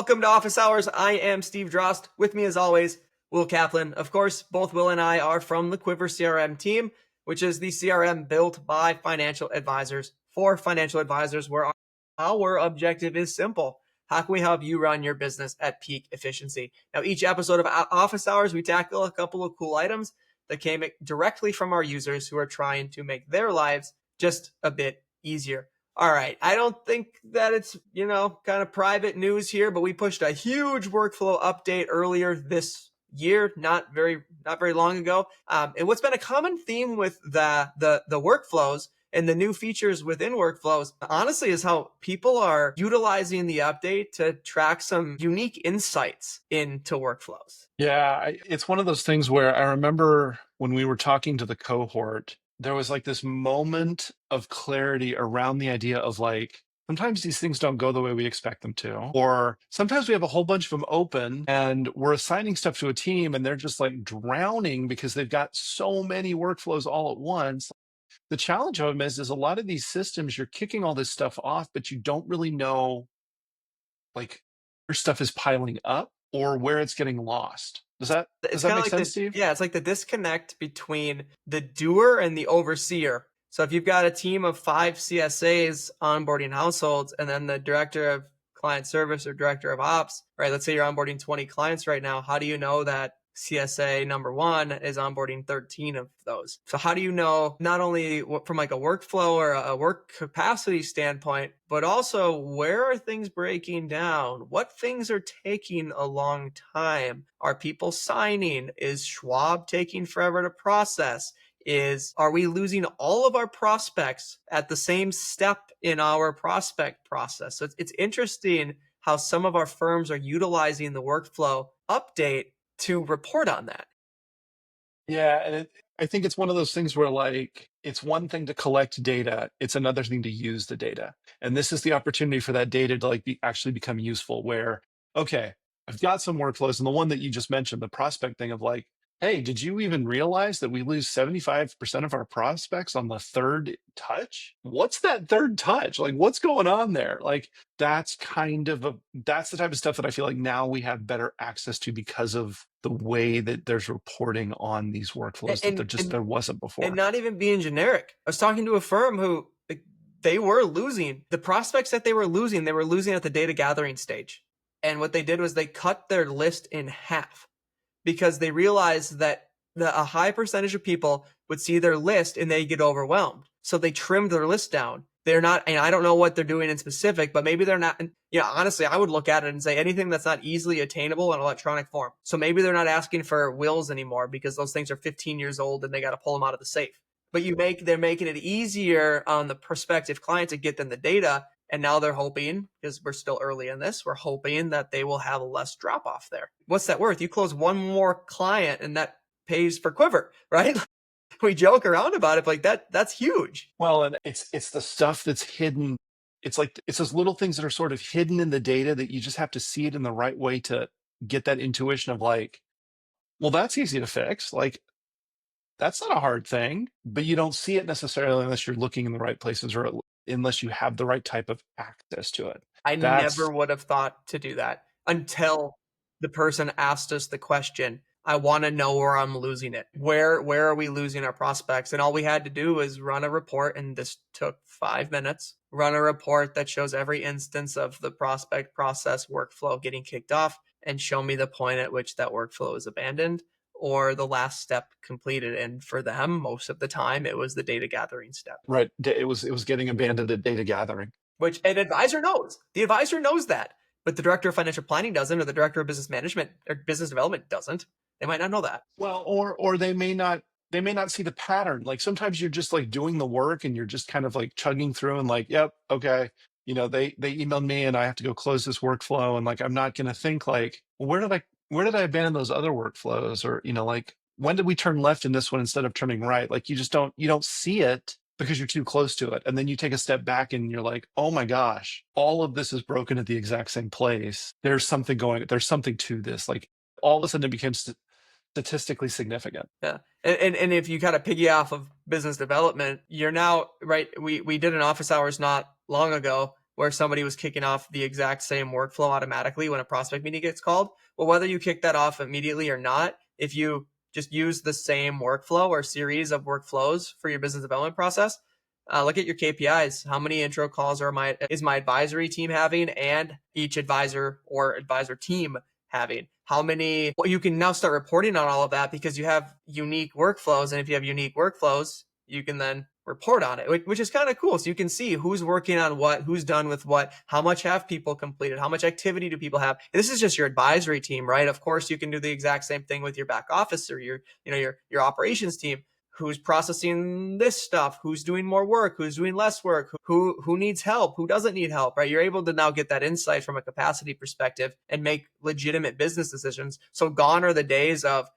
Welcome to Office Hours. I am Steve Drost. With me as always, Will Kaplan. Of course, both Will and I are from the Quivr CRM team, which is the CRM built by financial advisors for financial advisors, where our objective is simple. How can we help you run your business at peak efficiency? Now, each episode of Office Hours, we tackle a couple of cool items that came directly from our users who are trying to make their lives just a bit easier. All right, I don't think that it's, kind of private news here, but we pushed a huge workflow update earlier this year, not very long ago. And what's been a common theme with the workflows and the new features within workflows, honestly, is how people are utilizing the update to track some unique insights into workflows. Yeah, it's one of those things where I remember when we were talking to the cohort, there was like this moment of clarity around the idea of like, sometimes these things don't go the way we expect them to, or sometimes we have a whole bunch of them open and we're assigning stuff to a team and they're just like drowning because they've got so many workflows all at once. The challenge of them is a lot of these systems, you're kicking all this stuff off, but you don't really know like where stuff is piling up or where it's getting lost. Does that make sense, Steve? Yeah, it's like the disconnect between the doer and the overseer. So if you've got a team of 5 CSAs onboarding households and then the director of client service or director of ops, right? Let's say you're onboarding 20 clients right now. How do you know that CSA number 1 is onboarding 13 of those? So how do you know not only from like a workflow or a work capacity standpoint, but also where are things breaking down? What things are taking a long time? Are people signing? Is Schwab taking forever to process? Are we losing all of our prospects at the same step in our prospect process? So it's interesting how some of our firms are utilizing the workflow update to report on that. Yeah, and I think it's one of those things where like it's one thing to collect data, it's another thing to use the data. And this is the opportunity for that data to like actually become useful where, okay, I've got some workflows, and the one that you just mentioned, the prospect thing of like, hey, did you even realize that we lose 75% of our prospects on the third touch? What's that third touch? Like, what's going on there? Like, that's the type of stuff that I feel like now we have better access to because of the way that there's reporting on these workflows that there wasn't before. And not even being generic. I was talking to a firm who they were losing the prospects that they were losing at the data gathering stage. And what they did was they cut their list in half because they realized that a high percentage of people would see their list and they get overwhelmed. So they trimmed their list down. They're not, and I don't know what they're doing in specific, but maybe they're not, honestly, I would look at it and say anything that's not easily attainable in electronic form. So maybe they're not asking for wills anymore because those things are 15 years old and they got to pull them out of the safe. But they're making it easier on the prospective client to get them the data. And now they're hoping, because we're still early in this, we're hoping that they will have less drop off there. What's that worth? You close one more client and that pays for Quivr, right? We joke around about it, like that's huge. Well, and it's the stuff that's hidden. It's those little things that are sort of hidden in the data that you just have to see it in the right way to get that intuition of like, well, that's easy to fix. Like, that's not a hard thing, but you don't see it necessarily unless you're looking in the right places or unless you have the right type of access to it. Never would have thought to do that until the person asked us the question. I want to know where I'm losing it. Where are we losing our prospects? And all we had to do was run a report, and this took 5 minutes. Run a report that shows every instance of the prospect process workflow getting kicked off and show me the point at which that workflow is abandoned or the last step completed. And for them, most of the time, it was the data gathering step. Right. It was getting abandoned at data gathering. Which an advisor knows. The advisor knows that. But the director of financial planning doesn't, or the director of business management or business development doesn't. They might not know that. Well, or they may not see the pattern. Like sometimes you're just like doing the work and you're just kind of like chugging through and like, yep, okay. They emailed me and I have to go close this workflow. And like, I'm not going to think like, well, where did I abandon those other workflows? Or, like, when did we turn left in this one instead of turning right? Like you don't see it because you're too close to it. And then you take a step back and you're like, oh my gosh, all of this is broken at the exact same place. There's something to this. Like all of a sudden it becomes statistically significant. Yeah. And if you kind of piggy off of business development, you're now, right, we did an office hours not long ago where somebody was kicking off the exact same workflow automatically when a prospect meeting gets called. Well, whether you kick that off immediately or not, if you just use the same workflow or series of workflows for your business development process, look at your KPIs. How many intro calls is my advisory team having, and each advisor or advisor team having? How many? Well, you can now start reporting on all of that because you have unique workflows. And if you have unique workflows, you can then report on it, which is kind of cool. So you can see who's working on what, who's done with what, how much have people completed, how much activity do people have. This is just your advisory team, right? Of course, you can do the exact same thing with your back office or your operations team. Who's processing this stuff, who's doing more work, who's doing less work, who needs help, who doesn't need help, right? You're able to now get that insight from a capacity perspective and make legitimate business decisions. So gone are the days of,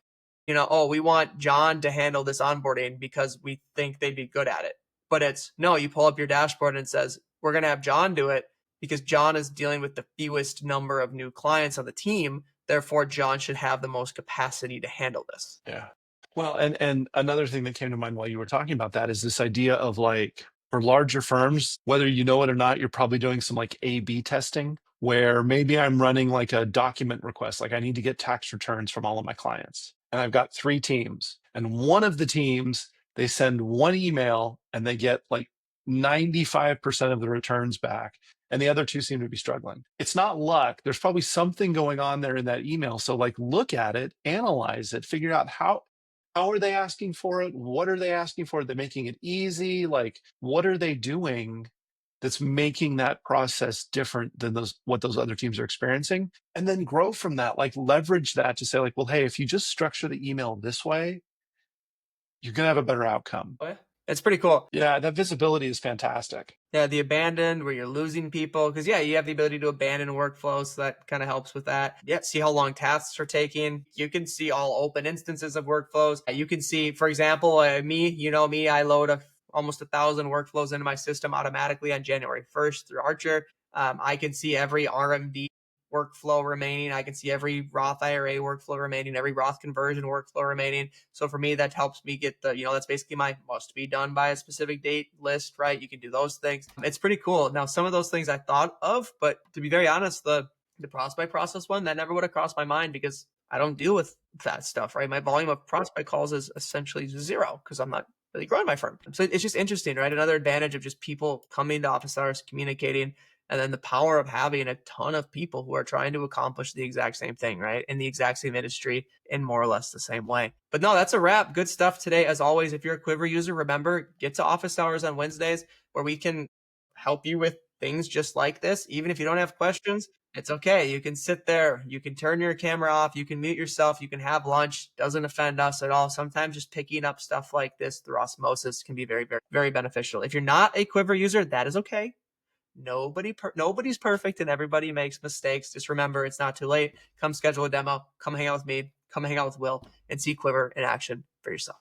oh, we want John to handle this onboarding because we think they'd be good at it. But it's, no, you pull up your dashboard and it says, we're going to have John do it because John is dealing with the fewest number of new clients on the team. Therefore, John should have the most capacity to handle this. Yeah. Well, and another thing that came to mind while you were talking about that is this idea of like, for larger firms, whether you know it or not, you're probably doing some like A/B testing where maybe I'm running like a document request, like I need to get tax returns from all of my clients. And I've got 3 teams. And one of the teams, they send one email and they get like 95% of the returns back. And the other 2 seem to be struggling. It's not luck. There's probably something going on there in that email. So like look at it, analyze it, figure out how are they asking for it? What are they asking for? Are they making it easy? Like, what are they doing that's making that process different than what those other teams are experiencing? And then grow from that, like leverage that to say like, well, hey, if you just structure the email this way, you're going to have a better outcome. Oh, yeah. It's pretty cool. Yeah, that visibility is fantastic. Yeah, the abandoned where you're losing people because you have the ability to abandon workflows, so that kind of helps with that. Yeah, see how long tasks are taking. You can see all open instances of workflows. You can see, for example, me, I load almost 1,000 workflows into my system automatically on January 1st through Archer. I can see every RMD workflow remaining. I can see every Roth IRA workflow remaining, every Roth conversion workflow remaining. So for me, that helps me get that's basically my must be done by a specific date list, right? You can do those things. It's pretty cool. Now, some of those things I thought of, but to be very honest, the prospect process one, that never would have crossed my mind because I don't deal with that stuff, right? My volume of prospect calls is essentially 0 because I'm not really growing my firm. So it's just interesting, right? Another advantage of just people coming to office hours, communicating, and then the power of having a ton of people who are trying to accomplish the exact same thing, right? In the exact same industry in more or less the same way. But no, that's a wrap. Good stuff today. As always, if you're a Quivr user, remember, get to office hours on Wednesdays where we can help you with things just like this. Even if you don't have questions, it's okay. You can sit there. You can turn your camera off. You can mute yourself. You can have lunch. Doesn't offend us at all. Sometimes just picking up stuff like this through osmosis can be very, very, very beneficial. If you're not a Quivr user, that is okay. Nobody's perfect and everybody makes mistakes. Just remember, it's not too late. Come schedule a demo. Come hang out with me. Come hang out with Will and see Quivr in action for yourself.